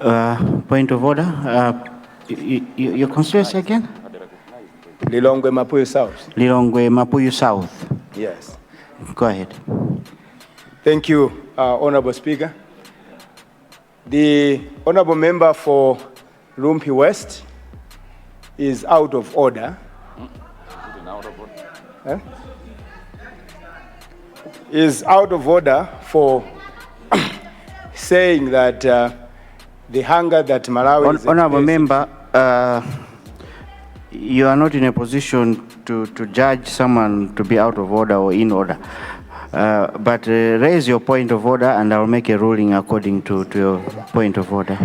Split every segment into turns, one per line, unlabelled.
Point of order. Your constituency again?
Lilongwe Mapuyo South.
Lilongwe Mapuyo South.
Yes.
Go ahead.
Thank you, Honorable Speaker. The Honorable Member for Lumpi West is out of order. Is out of order for saying that the hunger that Malawi is
Honorable Member, you are not in a position to judge someone to be out of order or in order. But raise your point of order and I'll make a ruling according to your point of order.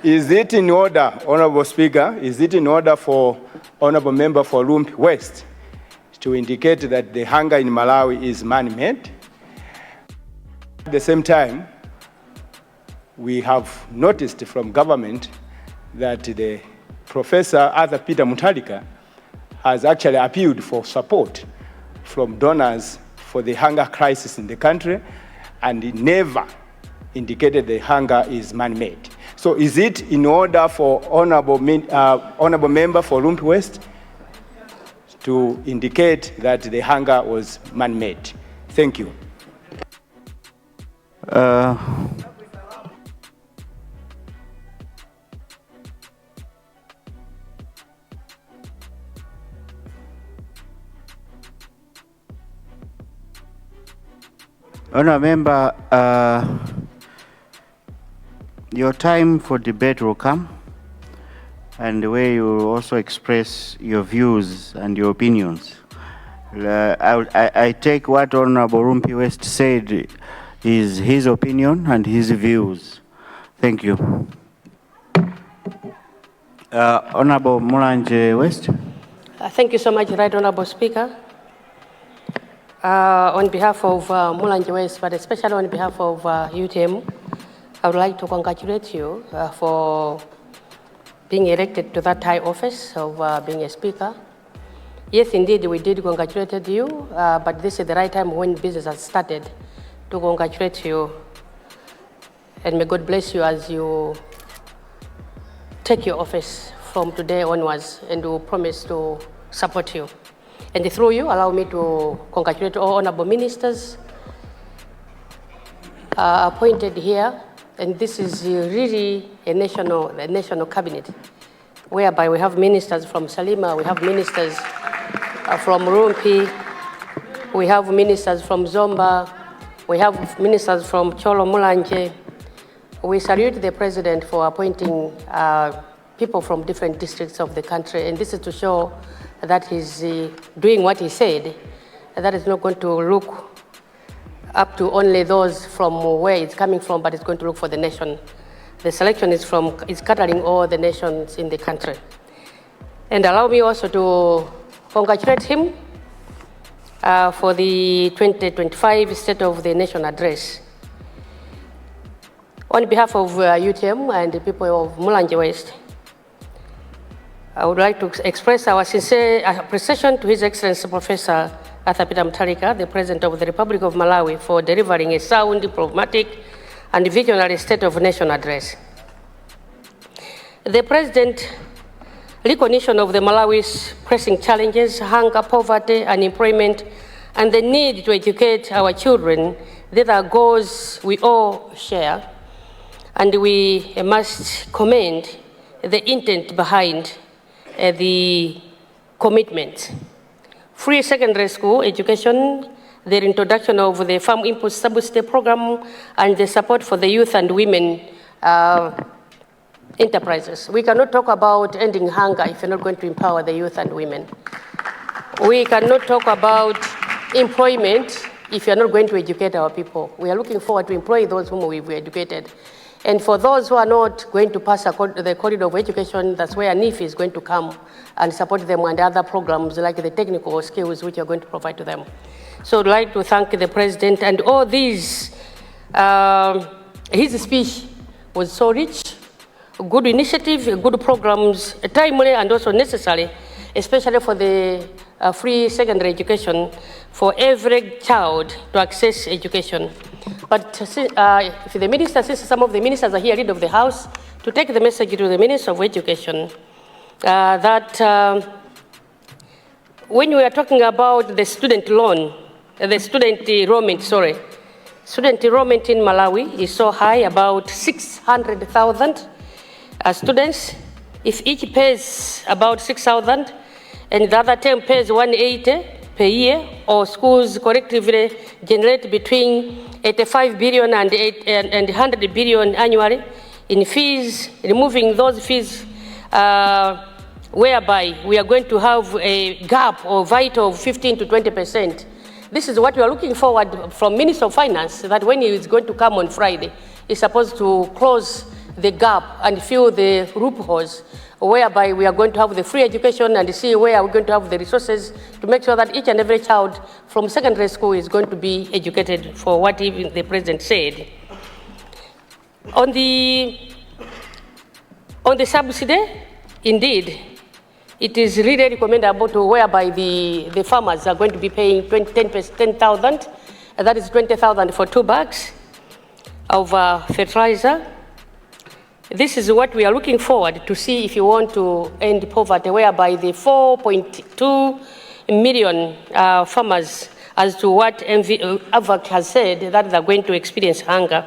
Is it in order, Honorable Speaker, is it in order for Honorable Member for Lumpi West to indicate that the hunger in Malawi is man-made? At the same time, we have noticed from government that the Professor Atapatsidwa has actually appealed for support from donors for the hunger crisis in the country, and he never indicated the hunger is man-made. So is it in order for Honorable Member for Lumpi West to indicate that the hunger was man-made? Thank you.
Honourable Member, your time for debate will come, and the way you will also express your views and your opinions. I take what Honourable Lumpi West said is his opinion and his views. Thank you. Honourable Mulanje West.
Thank you so much, Right Honourable Speaker. On behalf of Mulanje West, but especially on behalf of UTM, I would like to congratulate you for being elected to that high office of being a speaker. Yes, indeed, we did congratulate you, but this is the right time when business has started to congratulate you. And may God bless you as you take your office from today onwards, and we promise to support you. And through you, allow me to congratulate all honorable ministers appointed here. And this is really a national cabinet, whereby we have ministers from Chilima, we have ministers from Lumpi, we have ministers from Zomba, we have ministers from Cholo Mulanje. We salute the president for appointing people from different districts of the country, and this is to show that he's doing what he said, and that is not going to look up to only those from where it's coming from, but it's going to look for the nation. The selection is catering all the nations in the country. And allow me also to congratulate him for the 2025 State of the Nation Address. On behalf of UTM and the people of Mulanje West, I would like to express our sincere appreciation to His Excellency Professor Atapatsidwa, the President of the Republic of Malawi, for delivering a sound, diplomatic, and visionary State of Nation address. The President's recognition of the Malawi's pressing challenges, hunger, poverty, unemployment, and the need to educate our children, these are goals we all share, and we must commend the intent behind the commitment. Free secondary school education, the introduction of the Farm Input Subsidy Program, and the support for the youth and women enterprises. We cannot talk about ending hunger if you're not going to empower the youth and women. We cannot talk about employment if you're not going to educate our people. We are looking forward to employ those whom we've educated. And for those who are not going to pass the corridor of education, that's where NIF is going to come and support them and other programs like the technical skills which you're going to provide to them. So I'd like to thank the President and all these. His speech was so rich, good initiative, good programs, timely and also necessary, especially for the free secondary education for every child to access education. But if the minister, since some of the ministers are here, lead of the House, to take the message to the Minister of Education that when we are talking about the student loan, the student enrollment, student enrollment in Malawi is so high, about 600,000 students. If each pays about 6,000 and the other term pays 180 per year, or schools collectively generate between 85 billion and 100 billion annually in fees, removing those fees whereby we are going to have a gap or void of 15 to 20%. This is what we are looking forward from Minister of Finance, that when he is going to come on Friday, he's supposed to close the gap and fill the loopholes, whereby we are going to have the free education and see where we're going to have the resources to make sure that each and every child from secondary school is going to be educated for what even the President said. On the subsidy, indeed, it is really recommendable to whereby the farmers are going to be paying 10,000, that is 20,000 for 2 bags of fertilizer. This is what we are looking forward to see if you want to end poverty, whereby the 4.2 million farmers, as to what AVAC has said, that they're going to experience hunger.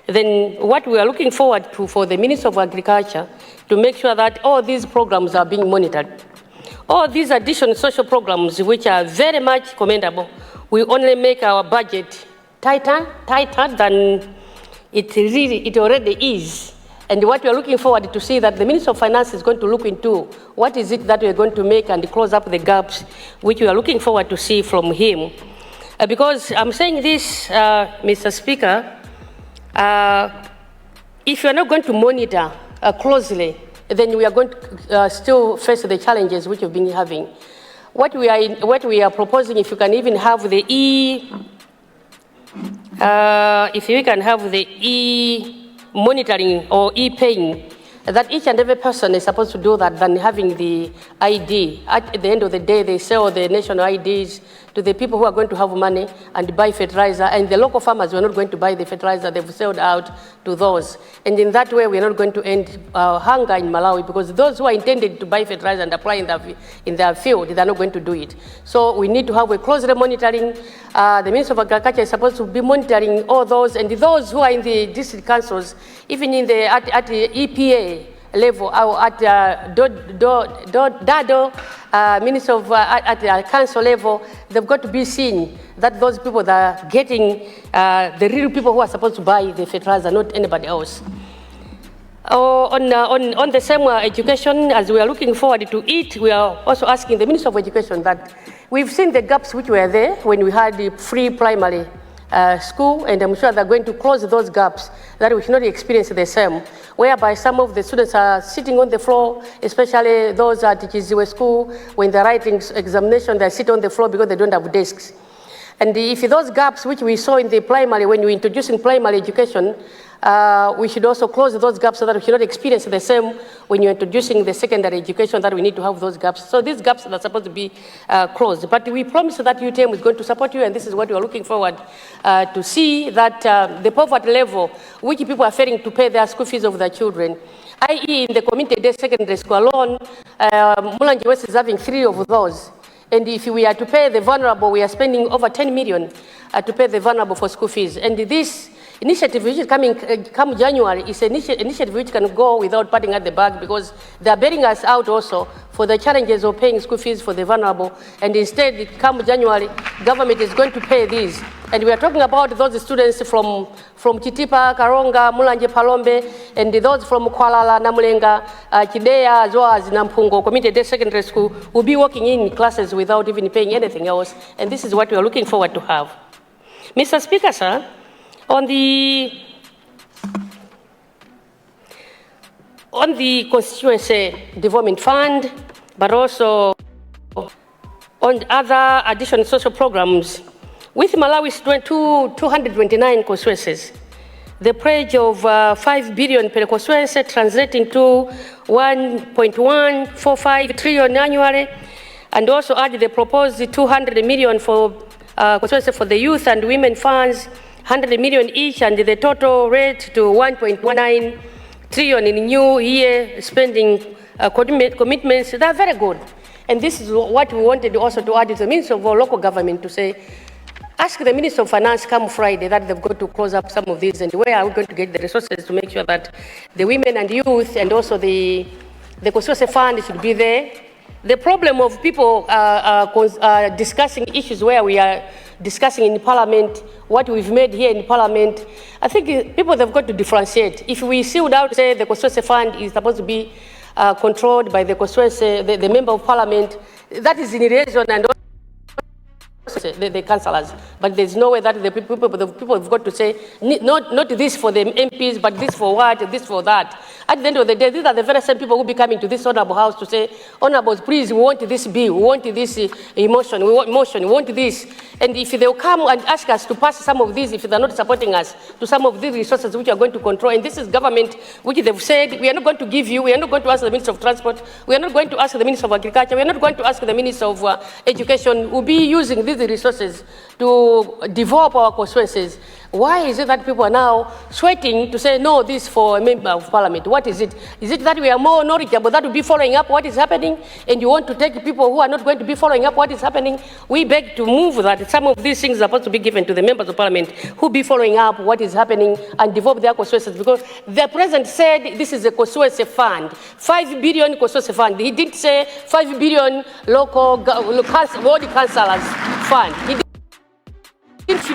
Then what we are looking forward to for the Minister of Agriculture to make sure that all these programs are being monitored. All these additional social programs, which are very much commendable, will only make our budget tighter than it already is. And what we are looking forward to see that the Minister of Finance is going to look into what is it that we are going to make and close up the gaps, which we are looking forward to see from him. Because I'm saying this, Mr. Speaker, if you are not going to monitor closely, then we are going to still face the challenges which we've been having. What we are proposing, if you can even have the e-monitoring or e-paying, that each and every person is supposed to do that than having the ID. At the end of the day, they sell the national IDs to the people who are going to have money and buy fertilizer, and the local farmers were not going to buy the fertilizer, they've sold out to those. And in that way, we're not going to end hunger in Malawi, because those who are intended to buy fertilizer and apply in their field, they're not going to do it. So we need to have a closer monitoring. The Minister of Agriculture is supposed to be monitoring all those, and those who are in the district councils, even in the, at the EPA level, or at DADO, Minister of, at the council level, they've got to be seen that those people that are getting, the real people who are supposed to buy the fertilizer, not anybody else. On the same education, as we are looking forward to it, we are also asking the Minister of Education that we've seen the gaps which were there when we had the free primary school, and I'm sure they're going to close those gaps that we should not experience the same, whereby some of the students are sitting on the floor, especially those at Chizwe school, when they're writing examination, they sit on the floor because they don't have desks. And if those gaps which we saw in the primary, when we're introducing primary education, we should also close those gaps so that we should not experience the same when you're introducing the secondary education, that we need to have those gaps. So these gaps are supposed to be closed. But we promise that UTM is going to support you, and this is what we are looking forward to see, that the poverty level, which people are failing to pay their school fees of their children, i.e. in the community-day secondary school alone, Mulanje West is having 3 of those. And if we are to pay the vulnerable, we are spending over 10 million to pay the vulnerable for school fees. And this initiative, which is come January, is an initiative which can go without patting at the back, because they are bailing us out also for the challenges of paying school fees for the vulnerable. And instead, come January, government is going to pay these. And we are talking about those students from Chitipa, Karonga, Mulanje, Palombe, and those from Kualala, Namulenga, Chidea, as well as Nampungo Community Secondary School, will be working in classes without even paying anything else. And this is what we are looking forward to have. Mr. Speaker, sir, on the Constituency Development Fund, but also on other additional social programs, with Malawi's 229 constituencies, the pledge of 5 billion per constituency, translating to 1.145 trillion annually, and also add the proposed 200 million for constituency for the youth and women funds, 100 million each, and the total rate to 1.19 trillion in new year spending commitments. They are very good. And this is what we wanted also to add to the Minister of Local Government to say, ask the Minister of Finance come Friday that they've got to close up some of these, and where are we going to get the resources to make sure that the women and youth and also the Constituency fund should be there. The problem of people discussing issues where we are discussing in Parliament, what we've made here in Parliament, I think people have got to differentiate. If we sealed out, say, the Constituency fund is supposed to be controlled by the constituency, the member of Parliament, that is in relation and the councillors, but there's no way that the people have got to say, not this for the MPs, but this for what, this for that. At the end of the day, these are the very same people who will be coming to this honourable house to say, honourables, please, we want this bill, we want this emotion, we want motion, we want this. And if they'll come and ask us to pass some of these, if they're not supporting us, to some of these resources which are going to control, and this is government, which they've said, we are not going to give you, we are not going to ask the Minister of Transport, we are not going to ask the Minister of Agriculture, we are not going to ask the Minister of Education, we'll be using these resources to develop our constituencies. Why is it that people are now sweating to say, no, this for a member of Parliament? What is it? Is it that we are more knowledgeable that will be following up what is happening, and you want to take people who are not going to be following up what is happening? We beg to move that some of these things are supposed to be given to the members of Parliament who be following up what is happening and develop their constituencies, because the President said this is a constituency fund, 5 billion constituency fund. He didn't say 5 billion local ward councillors fund.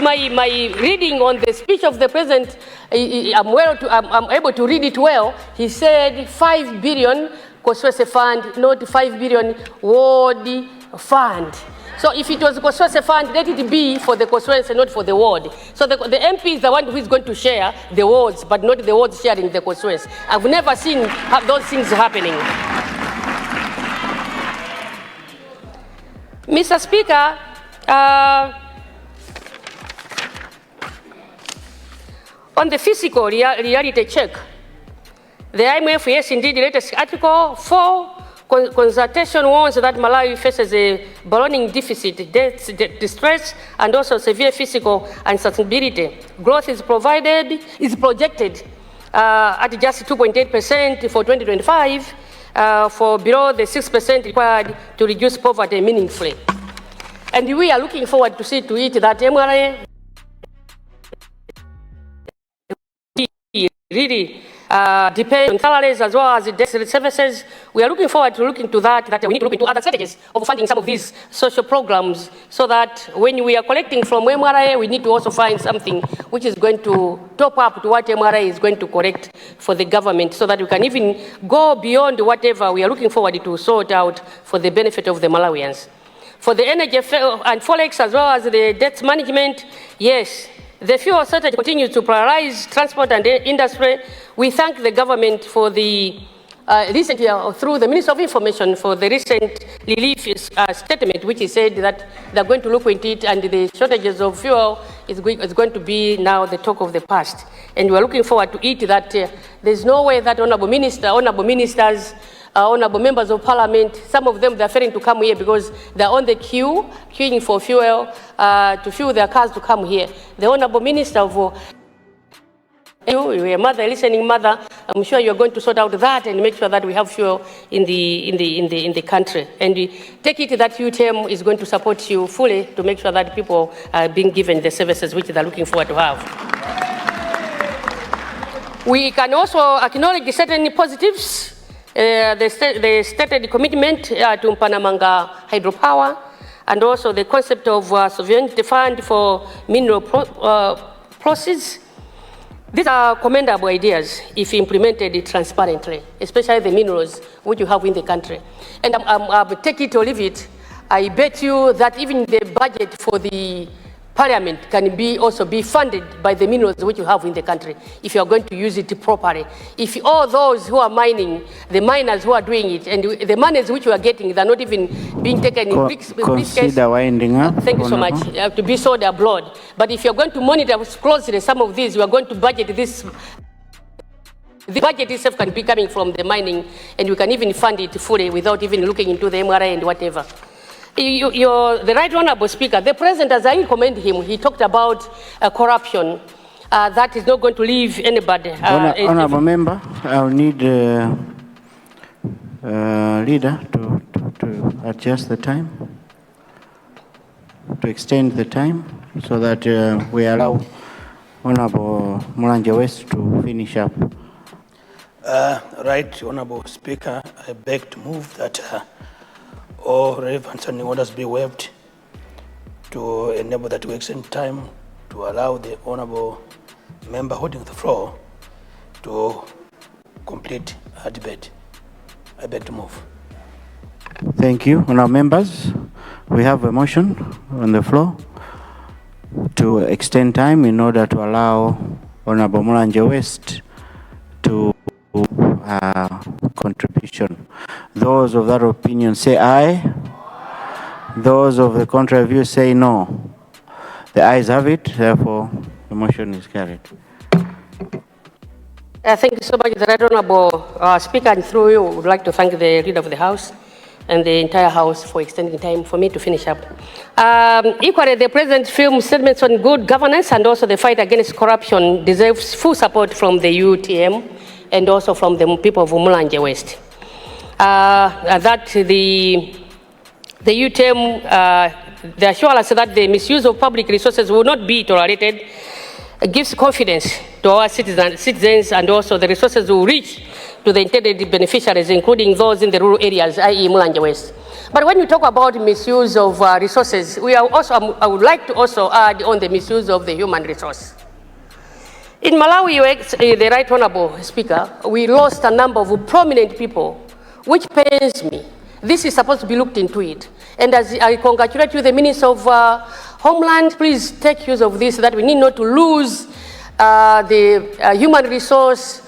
My reading on the speech of the President, I'm able to read it well. He said 5 billion constituency fund, not 5 billion ward fund. So if it was a constituency fund, let it be for the constituency, not for the ward. So the MP is the one who is going to share the wards, but not the wards sharing the constituency. I've never seen those things happening. Mr. Speaker, on the fiscal reality check, the IMF, yes, indeed, latest Article 4 consultation warns that Malawi faces a ballooning deficit, debt, distress, and also severe fiscal unsustainability. Growth is projected at just 2.8% for 2025, for below the 6% required to reduce poverty meaningfully. And we are looking forward to see to it that MRA really depends on salaries as well as debt services. We are looking forward to looking to that we need to look into other strategies of funding some of these social programs, so that when we are collecting from MRA, we need to also find something which is going to top up to what MRA is going to collect for the government, so that we can even go beyond whatever we are looking forward to sort out for the benefit of the Malawians. For the energy and forex as well as the debt management, yes, the fuel sector continues to prioritize transport and industry. We thank the government for the recent, through the Minister of Information, for the recent relief statement, which he said that they're going to look into it, and the shortages of fuel is going to be now the talk of the past. And we're looking forward to it, that there's no way that honorable ministers, honorable members of Parliament, some of them, they're failing to come here because they're on the queuing for fuel, to fuel their cars to come here. The honorable minister of you're a mother, a listening mother, I'm sure you're going to sort out that and make sure that we have fuel in the country. And take it that UTM is going to support you fully to make sure that people are being given the services which they're looking forward to have. We can also acknowledge certain positives. The stated commitment to Mpanamanga hydropower, and also the concept of sovereignty fund for mineral proceeds. These are commendable ideas if implemented transparently, especially the minerals which you have in the country. And take it or leave it, I bet you that even the budget for the Parliament can also be funded by the minerals which you have in the country, if you are going to use it properly. If all those who are mining, the miners who are doing it, and the monies which you are getting, they're not even being taken in briefcase.
Consider winding up.
Thank you so much. To be sold abroad. But if you're going to monitor closely some of these, you are going to budget this. The budget itself can be coming from the mining, and you can even fund it fully without even looking into the MRI and whatever. You're the right honorable speaker. The president, as I commend him, he talked about corruption. that is not going to leave anybody.
Honorable member, I'll need leader to adjust the time, to extend the time, so that we allow Honorable Mulanje West to finish up.
Right, Honorable Speaker, I beg to move that all relevant standing orders be waived to enable that we extend time to allow the Honorable member holding the floor to complete her debate. I beg to move.
Thank you. Honorable members, we have a motion on the floor to extend time in order to allow Honorable Mulanje West to contribution. Those of that opinion say aye. Those of the contrary view say no. The ayes have it, therefore the motion is carried.
Thank you so much, the Right Honorable Speaker, and through you, I would like to thank the Leader of the House and the entire House for extending time for me to finish up. Equally, the President's film statements on good governance and also the fight against corruption deserves full support from the UTM and also from the people of Mulanje West. That the UTM, the assurance that the misuse of public resources will not be tolerated gives confidence to our citizens, and also the resources will reach to the intended beneficiaries, including those in the rural areas, i.e. Mulanje West. But when you talk about misuse of resources, I would like to also add on the misuse of the human resource. In Malawi, the Right Honorable Speaker, we lost a number of prominent people, which pains me. This is supposed to be looked into it. And as I congratulate you, the Minister of Homeland, please take use of this, that we need not to lose the human resource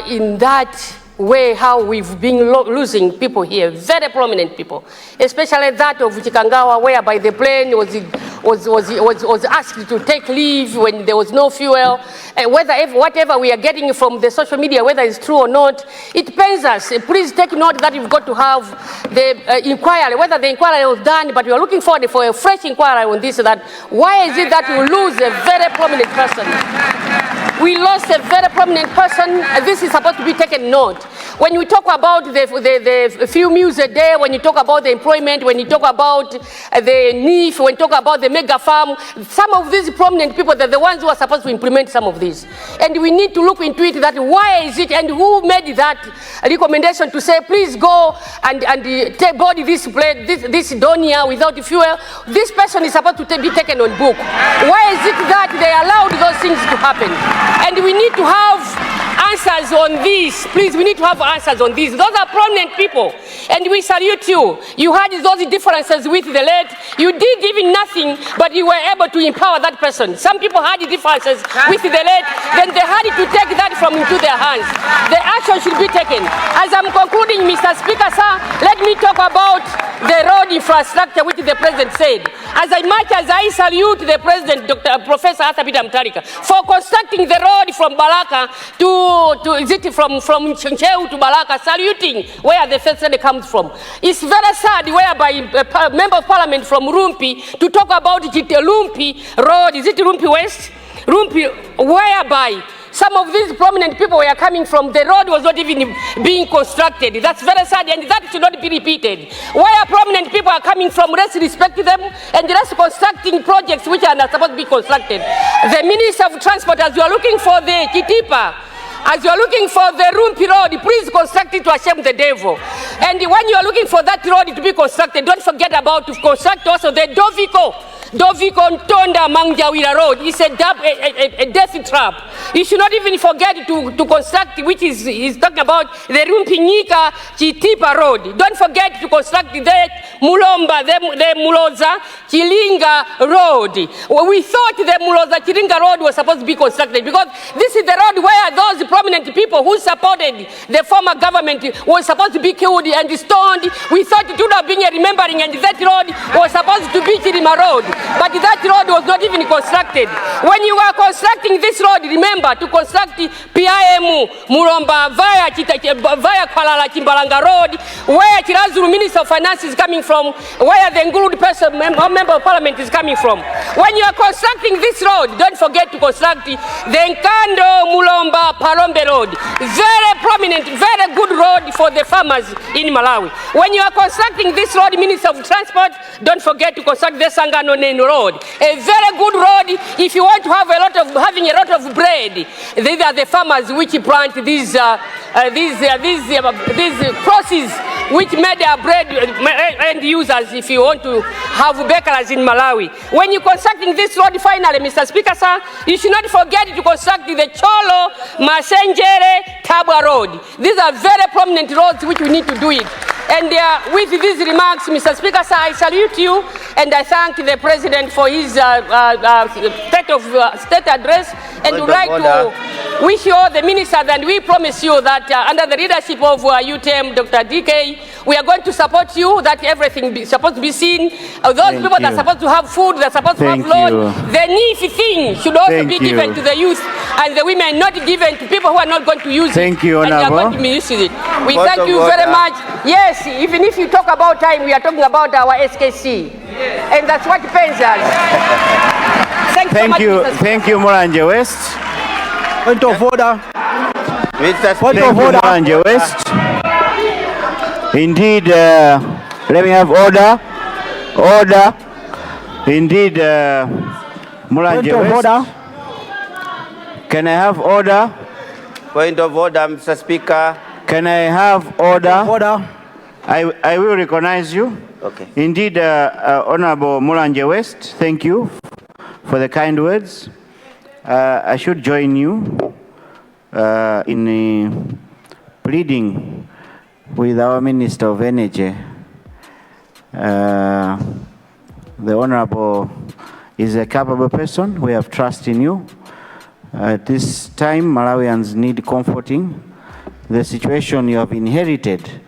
in that way, how we've been losing people here, very prominent people, especially that of Chikangawa, whereby the plane was asked to take leave when there was no fuel. Whatever we are getting from the social media, whether it's true or not, it pains us. Please take note that you've got to have the inquiry, whether the inquiry was done, but we are looking forward for a fresh inquiry on this, that why is it that we lose a very prominent person? We lost a very prominent person. This is supposed to be taken note. When we talk about the few meals a day, when you talk about the employment, when you talk about the NIF, when you talk about the mega farm, some of these prominent people, they're the ones who are supposed to implement some of these. And we need to look into it, that why is it, and who made that recommendation to say, please go and take body this donia without fuel. This person is supposed to be taken on book. Why is it that they allowed those things to happen? And we need to have answers on this. Please, we need to have answers on this. Those are prominent people, and we salute you. You had those differences with the late. You did even nothing, but you were able to empower that person. Some people had differences with the late, then they had to take that from into their hands. The action should be taken. As I'm concluding, Mr. Speaker, sir, let me talk about the road infrastructure, which the President said. As much as I salute the President, Professor Atapatsidwa, for constructing the road from Balaka from Cheu to Balaka, saluting where the facility comes from. It's very sad whereby a member of parliament from Rumpi to talk about Lumpi road, is it Rumpi West? Rumpi, whereby some of these prominent people were coming from, the road was not even being constructed. That's very sad, and that should not be repeated. Where prominent people are coming from, let's respect them, and let's constructing projects which are not supposed to be constructed. The Minister of Transport, as you are looking for the Kitipa, as you are looking for the Rumpi road, please construct it to shame the devil. And when you are looking for that road to be constructed, don't forget about to construct also the Doviko Ntonda Mangjawira Road. It's a death trap. You should not even forget to construct, which is talking about the Rumpinyika Chitipa Road. Don't forget to construct the Mulomba, the Muloza Chilinga Road. We thought the Muloza Chilinga Road was supposed to be constructed because this is the road where those prominent people who supported the former government were supposed to be killed and stoned. We thought it would have been a remembering, and that road was supposed to be Chilima Road. but that road was not even constructed. When you are constructing this road, remember to construct PIM Muromba via Kwalala Chimbalanga Road, where Chirazuru Minister of Finance is coming from, where the Ngulud person, member of Parliament is coming from. When you are constructing this road, don't forget to construct the Nkando Mulomba Palombe Road. Very prominent, very good road for the farmers in Malawi. When you are constructing this road, Minister of Transport, don't forget to construct the Sangano Nenu Road. A very good road if you want to have having a lot of bread. These are the farmers which plant these crosses which made their bread end users if you want to have bakers in Malawi. When you're constructing this road, finally, Mr. Speaker, sir, you should not forget to construct the Cholo, Masenjere, Tabwa Road. These are very prominent roads which we need to do it. And with these remarks, Mr. Speaker, sir, I salute you and I thank the President for his state address, and would like to wish you all the ministers, and we promise you that under the leadership of UTM, Dr. DK, we are going to support you, that everything is supposed to be seen. Those people that are supposed to have food, they're supposed to have loan. The needy thing should also be given to the youth, and the women not given to people who are not going to use it.
Thank you,
and they are going to misuse it. We thank you very much. Yes, even if you talk about time, we are talking about our SKC. And that's what pains us.
Thank you, thank you, Mulanje West.
Point of order.
Mr. Speaker, Mulanje West. Indeed, let me have order. Order. Indeed, Mulanje West. Order. Can I have order?
Point of order, Mr. Speaker.
Can I have order?
Order.
I will recognize you.
Okay.
Indeed, Honorable Mulanje West, thank you for the kind words. I should join you in pleading with our Minister of Energy. The Honorable is a capable person. We have trust in you. At this time, Malawians need comforting. The situation you have inherited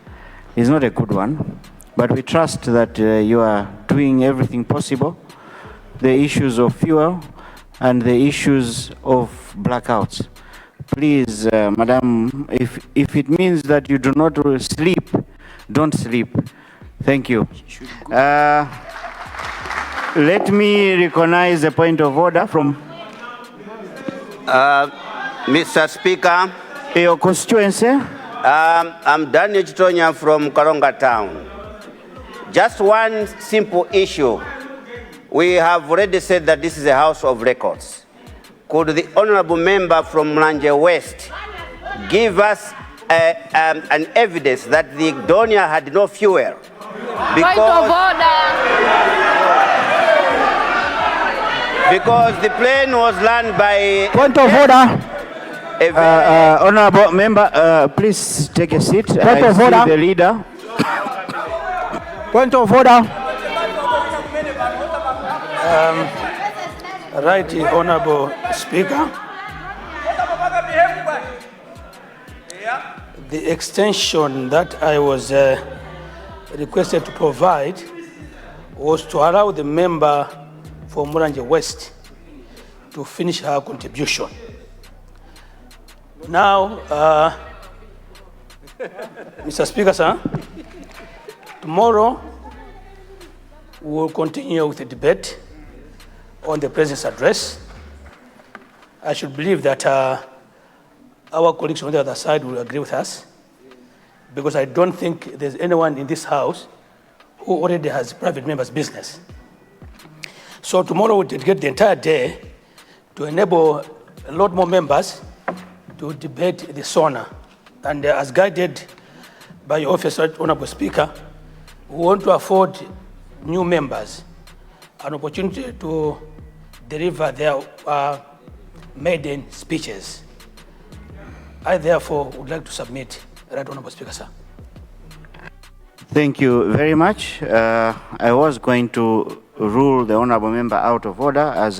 is not a good one, but we trust that you are doing everything possible. The issues of fuel and the issues of blackouts. Please, Madam, if it means that you do not sleep, don't sleep. Thank you. Let me recognize a point of order from
Mr. Speaker.
Your constituency.
I'm Daniel Chitonya from Karonga Town. Just one simple issue. We have already said that this is a house of records. Could the honorable member from Mulanje West give us an evidence that the Donia had no fuel?
Point of order.
Because the plane was landed by...
Point of order.
Honorable member, please take a seat.
Point of order.
The leader.
Point of order.
Right, Honorable Speaker. The extension that I was requested to provide was to allow the member for Mulanje West to finish her contribution. Now, Mr. Speaker, sir, tomorrow we will continue with the debate on the President's address. I should believe that our colleagues on the other side will agree with us, because I don't think there's anyone in this House who already has private members' business. So tomorrow we'll dedicate the entire day to enable a lot more members to debate the SONA. And as guided by your office, Honorable Speaker, we want to afford new members an opportunity to deliver their maiden speeches. I therefore would like to submit, Right Honorable Speaker, sir.
Thank you very much. I was going to rule the honorable member out of order, as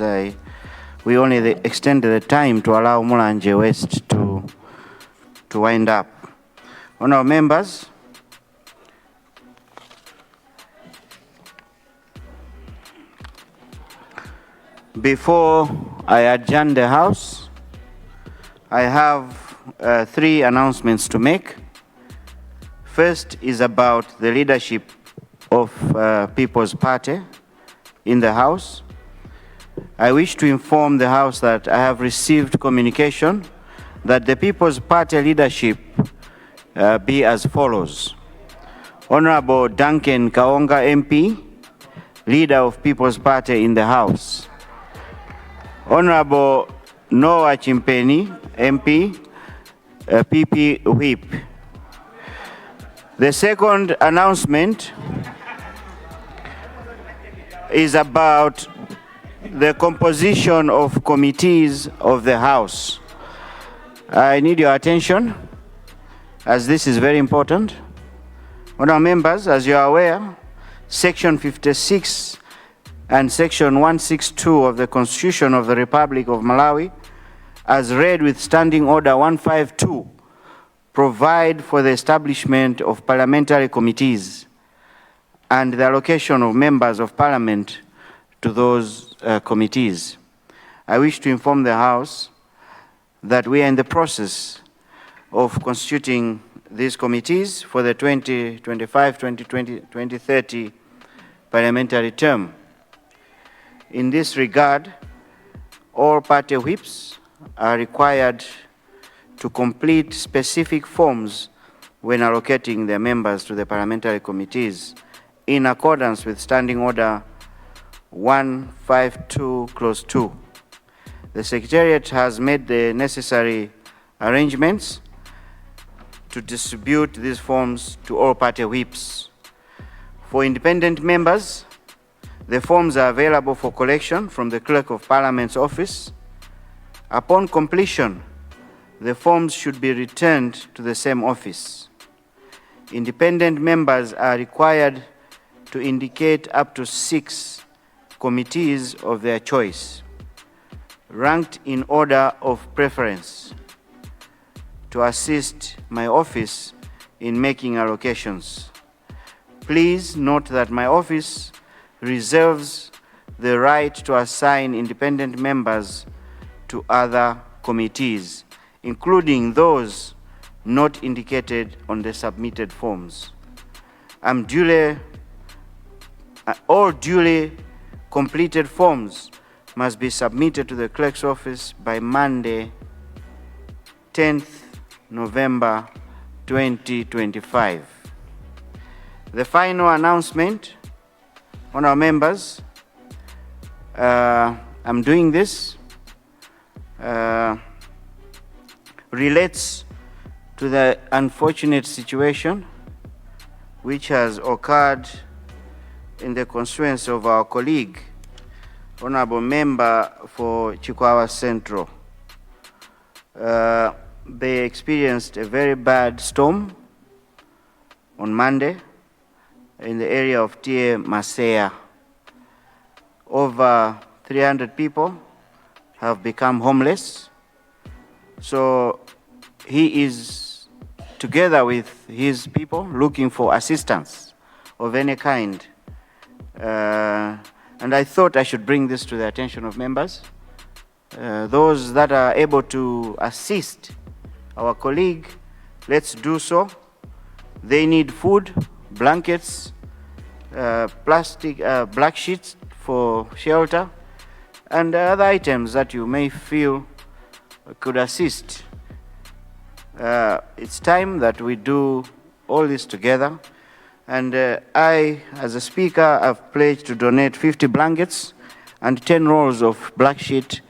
we only extended the time to allow Mulanje West to wind up. Honorable members, Before I adjourn the House, I have 3 announcements to make. First is about the leadership of People's Party in the House. I wish to inform the House that I have received communication that the People's Party leadership be as follows. Honorable Duncan Kaonga MP, leader of People's Party in the House. Honorable Noah Chimpeni, MP, PP Whip. The second announcement is about the composition of committees of the House. I need your attention, as this is very important. Honourable members, as you are aware, Section 56 and Section 162 of the Constitution of the Republic of Malawi, as read with Standing Order 152, provide for the establishment of parliamentary committees and the allocation of members of parliament to those committees. I wish to inform the House that we are in the process of constituting these committees for the 2025-2030 parliamentary term. In this regard, all party whips are required to complete specific forms when allocating their members to the parliamentary committees in accordance with Standing Order 152 Clause 2. The Secretariat has made the necessary arrangements to distribute these forms to all party whips. For independent members, the forms are available for collection from the Clerk of Parliament's office. Upon completion, the forms should be returned to the same office. Independent members are required to indicate up to 6 committees of their choice, ranked in order of preference, to assist my office in making allocations. Please note that my office reserves the right to assign independent members to other committees, including those not indicated on the submitted forms. All duly completed forms must be submitted to the clerk's office by Monday, 10th November 2025. The final announcement, honourable members, I'm doing this, relates to the unfortunate situation which has occurred in the constituency of our colleague, honorable member for Chikwawa Central. They experienced a very bad storm on Monday in the area of Tie Masea. Over 300 people have become homeless. So he is, together with his people, looking for assistance of any kind. And I thought I should bring this to the attention of members. Those that are able to assist our colleague, let's do so. They need food, blankets, plastic, black sheets for shelter, and other items that you may feel could assist. It's time that we do all this together. And I, as a speaker, have pledged to donate 50 blankets and 10 rolls of black sheet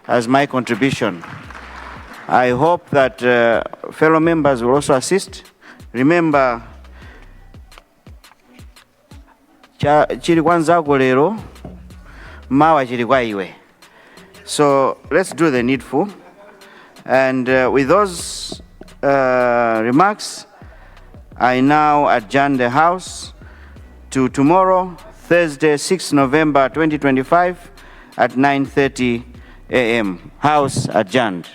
as my contribution. I hope that fellow members will also assist. Remember, chiri kwanza Lero, mawa chiri kwa iwe. So let's do the needful. And with those remarks, I now adjourn the House to tomorrow, Thursday, 6 November 2025 at 9:30 a.m. House adjourned.